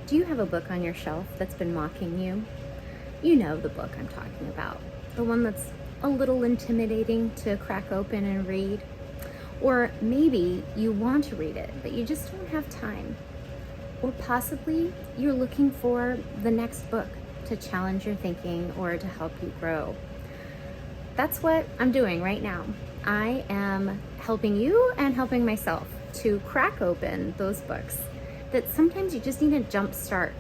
Do you have a book on your shelf that's been mocking you? You know the book I'm talking about. The one that's a little intimidating to crack open and read. Or maybe you want to read it, but you just don't have time. Or possibly you're looking for the next book to challenge your thinking or to help you grow. That's what I'm doing right now. I am helping you and helping myself to crack open those books that sometimes you just need a jump start.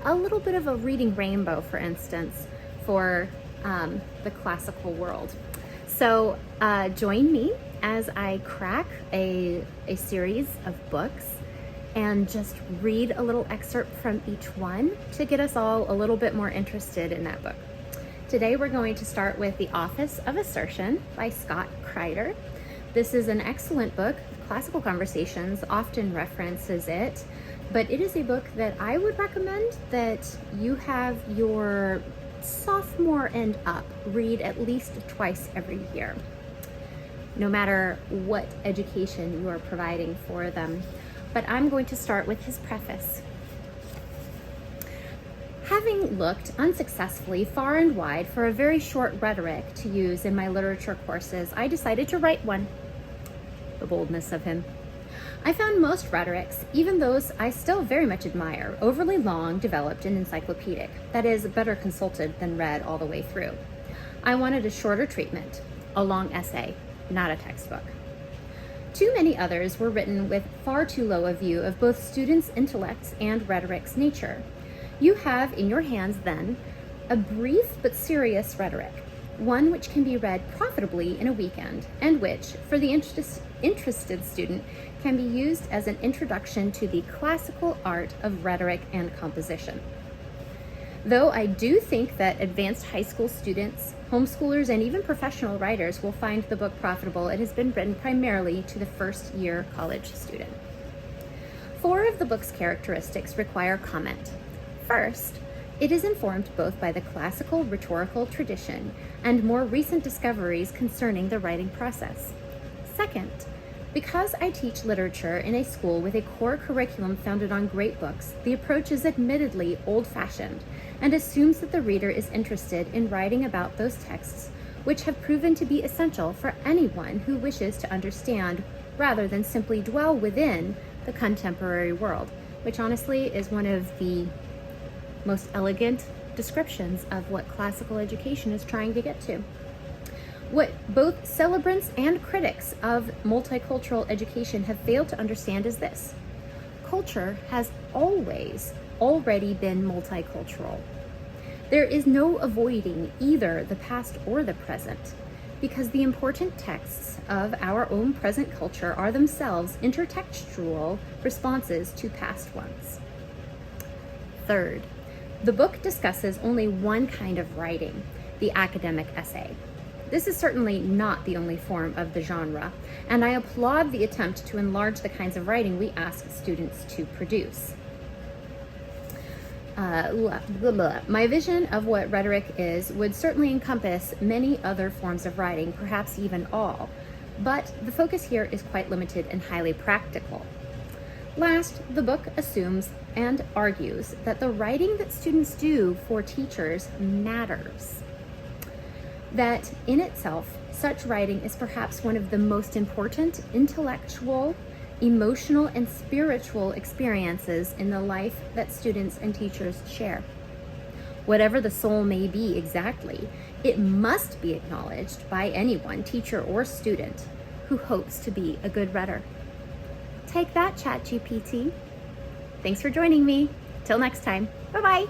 A little bit of a reading rainbow, for instance, for the classical world. So join me as I crack a series of books and just read a little excerpt from each one to get us all a little bit more interested in that book. Today we're going to start with The Office of Assertion by Scott Crider. This is an excellent book. Classical Conversations often references it, but it is a book that I would recommend that you have your sophomore and up read at least twice every year, no matter what education you are providing for them. But I'm going to start with his preface. Having looked unsuccessfully far and wide for a very short rhetoric to use in my literature courses, I decided to write one. The boldness of him. I found most rhetorics, even those I still very much admire, overly long, developed, and encyclopedic. That is, better consulted than read all the way through. I wanted a shorter treatment, a long essay, not a textbook. Too many others were written with far too low a view of both students' intellects and rhetoric's nature. You have in your hands, then, a brief but serious rhetoric, one which can be read profitably in a weekend, and which, for the interested student, can be used as an introduction to the classical art of rhetoric and composition. Though I do think that advanced high school students, homeschoolers, and even professional writers will find the book profitable, it has been written primarily to the first-year college student. 4 of the book's characteristics require comment. First, it is informed both by the classical rhetorical tradition and more recent discoveries concerning the writing process. Second, because I teach literature in a school with a core curriculum founded on great books, the approach is admittedly old-fashioned and assumes that the reader is interested in writing about those texts which have proven to be essential for anyone who wishes to understand rather than simply dwell within the contemporary world, which honestly is one of the most elegant descriptions of what classical education is trying to get to. What both celebrants and critics of multicultural education have failed to understand is this: culture has always already been multicultural. There is no avoiding either the past or the present, because the important texts of our own present culture are themselves intertextual responses to past ones. Third, the book discusses only one kind of writing, the academic essay. This is certainly not the only form of the genre, and I applaud the attempt to enlarge the kinds of writing we ask students to produce. My vision of what rhetoric is would certainly encompass many other forms of writing, perhaps even all, but the focus here is quite limited and highly practical. Last, the book assumes and argues that the writing that students do for teachers matters. That in itself, such writing is perhaps one of the most important intellectual, emotional, and spiritual experiences in the life that students and teachers share. Whatever the soul may be exactly, it must be acknowledged by anyone, teacher or student, who hopes to be a good writer. Take that, ChatGPT. Thanks for joining me. Till next time. Bye-bye.